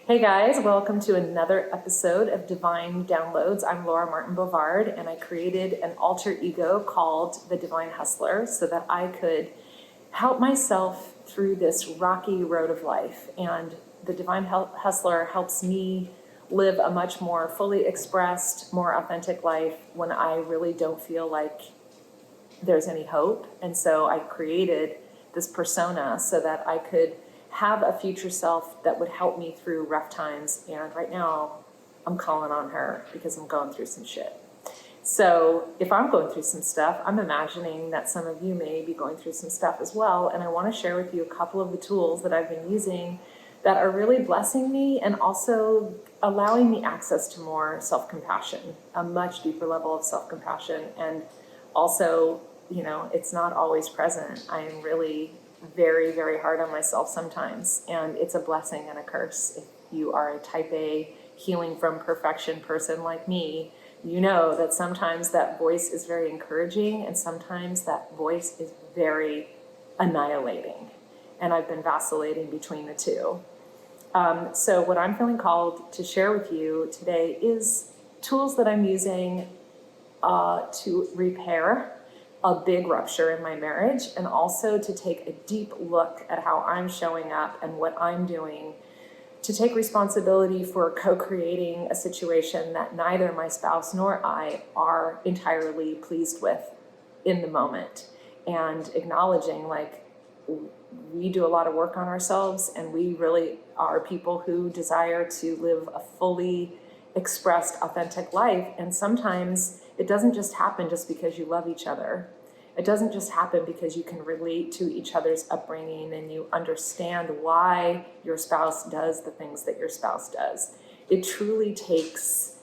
Hey guys, welcome to another episode of Divine Downloads. I'm Laura Martin Bovard, and I created an alter ego called the Divine Hustler so that I could help myself through this rocky road of life. And the Divine Hustler helps me live a much more fully expressed, more authentic life when I really don't feel like there's any hope. And so I created this persona so that I could have a future self that would help me through rough times. And right now I'm calling on her because I'm going through some shit. So if I'm going through some stuff, I'm imagining that some of you may be going through some stuff as well. And I want to share with you a couple of the tools that I've been using that are really blessing me and also allowing me access to more self-compassion, a much deeper level of self-compassion. And also, it's not always present. I am really very, very hard on myself sometimes, and it's a blessing and a curse. If you are a type A healing from perfection person like me, you know that sometimes that voice is very encouraging and sometimes that voice is very annihilating, and I've been vacillating between the two. So what I'm feeling called to share with you today is tools that I'm using to repair a big rupture in my marriage, and also to take a deep look at how I'm showing up and what I'm doing to take responsibility for co-creating a situation that neither my spouse nor I are entirely pleased with in the moment, and acknowledging we do a lot of work on ourselves, and we really are people who desire to live a fully expressed, authentic life. And sometimes it doesn't just happen just because you love each other. It doesn't just happen because you can relate to each other's upbringing and you understand why your spouse does the things that your spouse does. It truly takes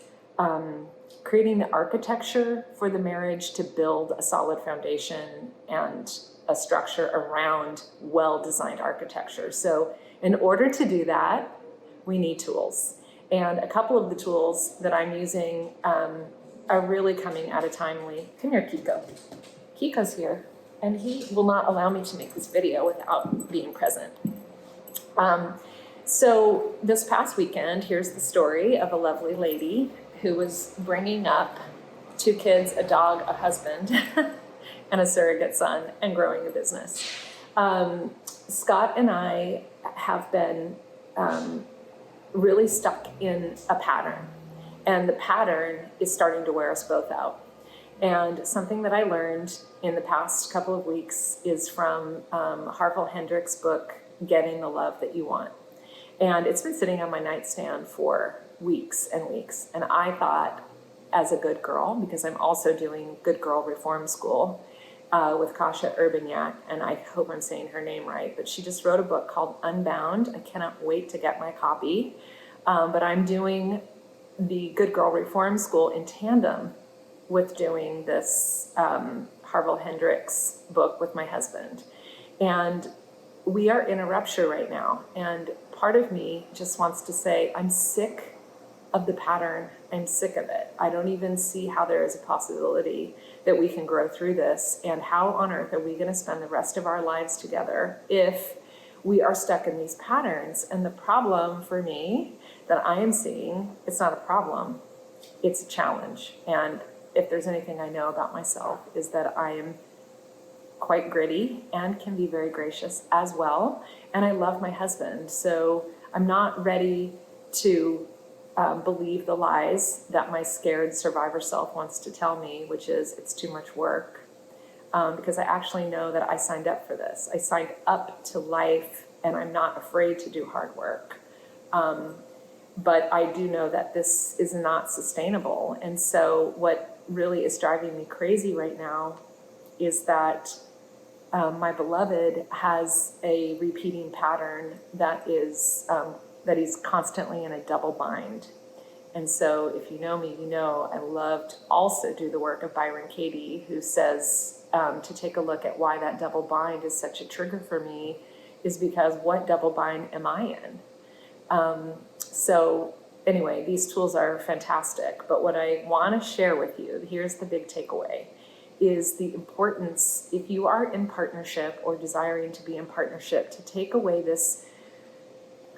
creating the architecture for the marriage to build a solid foundation and a structure around well-designed architecture. So in order to do that, we need tools. And a couple of the tools that I'm using are really coming at a timely. Come here, Kiko. Kiko's here, and he will not allow me to make this video without being present. So this past weekend, here's the story of a lovely lady who was bringing up 2 kids, a dog, a husband, and a surrogate son, and growing a business. Scott and I have been really stuck in a pattern, and the pattern is starting to wear us both out. And something that I learned in the past couple of weeks is from Harville Hendrix' book, Getting the Love That You Want. And it's been sitting on my nightstand for weeks and weeks. And I thought, as a good girl, because I'm also doing Good Girl Reform School with Kasia Urbaniak, and I hope I'm saying her name right, but she just wrote a book called Unbound. I cannot wait to get my copy. But I'm doing the Good Girl Reform School in tandem with doing this Harville Hendrix book with my husband. And we are in a rupture right now. And part of me just wants to say, I'm sick of the pattern. I'm sick of it. I don't even see how there is a possibility that we can grow through this. And how on earth are we going to spend the rest of our lives together if we are stuck in these patterns? And the problem for me that I am seeing, it's not a problem, it's a challenge. And if there's anything I know about myself, is that I am quite gritty and can be very gracious as well. And I love my husband. So I'm not ready to believe the lies that my scared survivor self wants to tell me, which is it's too much work. Because I actually know that I signed up for this. I signed up to life, and I'm not afraid to do hard work. But I do know that this is not sustainable. And so what really is driving me crazy right now is that my beloved has a repeating pattern that is that he's constantly in a double bind. And so if you know me, you know I love to also do the work of Byron Katie, who says to take a look at why that double bind is such a trigger for me, is because what double bind am I in? So anyway, these tools are fantastic, but what I want to share with you, here's the big takeaway, is the importance, if you are in partnership or desiring to be in partnership, to take away this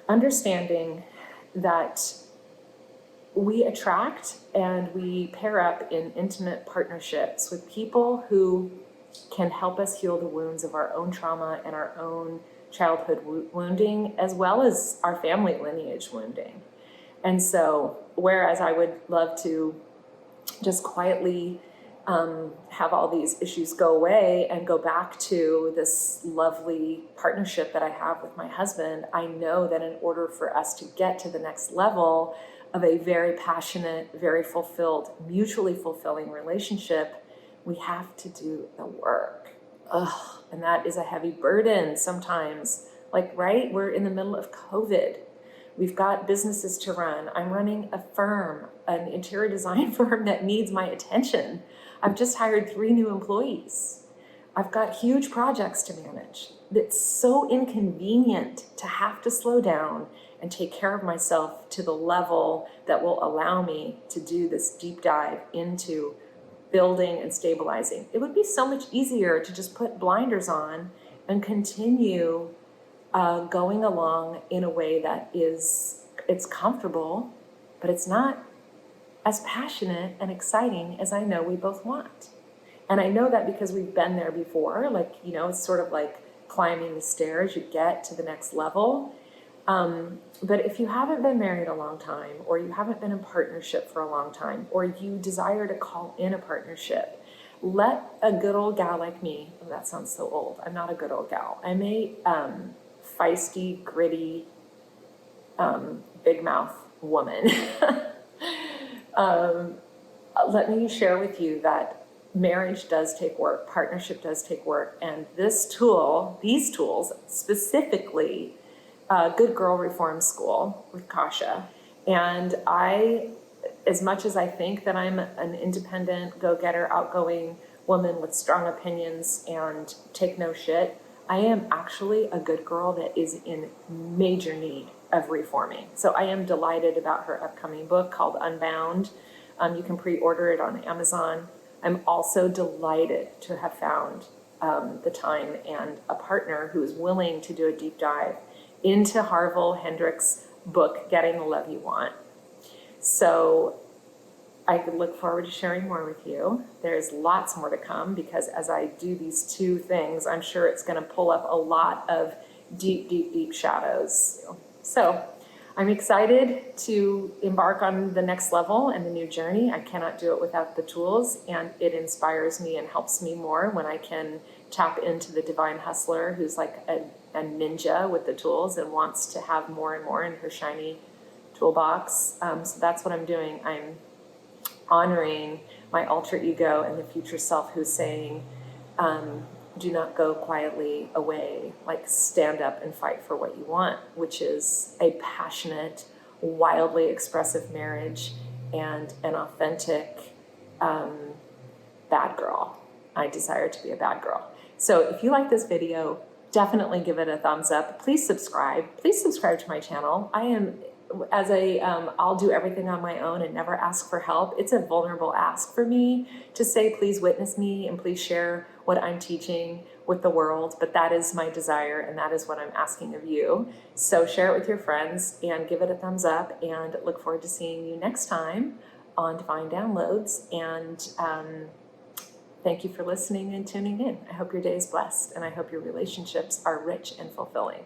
understanding that we attract and we pair up in intimate partnerships with people who can help us heal the wounds of our own trauma and our own childhood wounding, as well as our family lineage wounding. And so, whereas I would love to just quietly have all these issues go away and go back to this lovely partnership that I have with my husband, I know that in order for us to get to the next level of a very passionate, very fulfilled, mutually fulfilling relationship, we have to do the work. Ugh, and that is a heavy burden sometimes. Like, right? We're in the middle of COVID. We've got businesses to run. I'm running a firm, an interior design firm that needs my attention. I've just hired 3 new employees. I've got huge projects to manage. It's so inconvenient to have to slow down and take care of myself to the level that will allow me to do this deep dive into building and stabilizing. It would be so much easier to just put blinders on and continue going along in a way that it's comfortable, but it's not as passionate and exciting as I know we both want. And I know that because we've been there before, like, you know, it's sort of like climbing the stairs, you get to the next level. But if you haven't been married a long time, or you haven't been in partnership for a long time, or you desire to call in a partnership, let a good old gal like me, oh, that sounds so old, I'm not a good old gal, I'm a feisty, gritty, big mouth woman. Let me share with you that marriage does take work, partnership does take work, and these tools, specifically Good Girl Reform School with Kasia. And as much as I think that I'm an independent, go-getter, outgoing woman with strong opinions and take no shit, I am actually a good girl that is in major need of reforming. So I am delighted about her upcoming book called Unbound. You can pre-order it on Amazon. I'm also delighted to have found the time and a partner who is willing to do a deep dive into Harville Hendrix' book, Getting the Love You Want. So I could look forward to sharing more with you. There's lots more to come, because as I do these 2 things, I'm sure it's going to pull up a lot of deep, deep, deep shadows. So I'm excited to embark on the next level and the new journey. I cannot do it without the tools, and it inspires me and helps me more when I can tap into the divine hustler who's like a ninja with the tools and wants to have more and more in her shiny toolbox. So that's what I'm doing. I'm honoring my alter ego and the future self who's saying, do not go quietly away, like stand up and fight for what you want, which is a passionate, wildly expressive marriage and an authentic bad girl. I desire to be a bad girl. So if you like this video, definitely give it a thumbs up. Please subscribe. Please subscribe to my channel. I'll do everything on my own and never ask for help. It's a vulnerable ask for me to say, please witness me and please share what I'm teaching with the world. But that is my desire, and that is what I'm asking of you. So share it with your friends and give it a thumbs up, and look forward to seeing you next time on Divine Downloads. And thank you for listening and tuning in. I hope your day is blessed, and I hope your relationships are rich and fulfilling.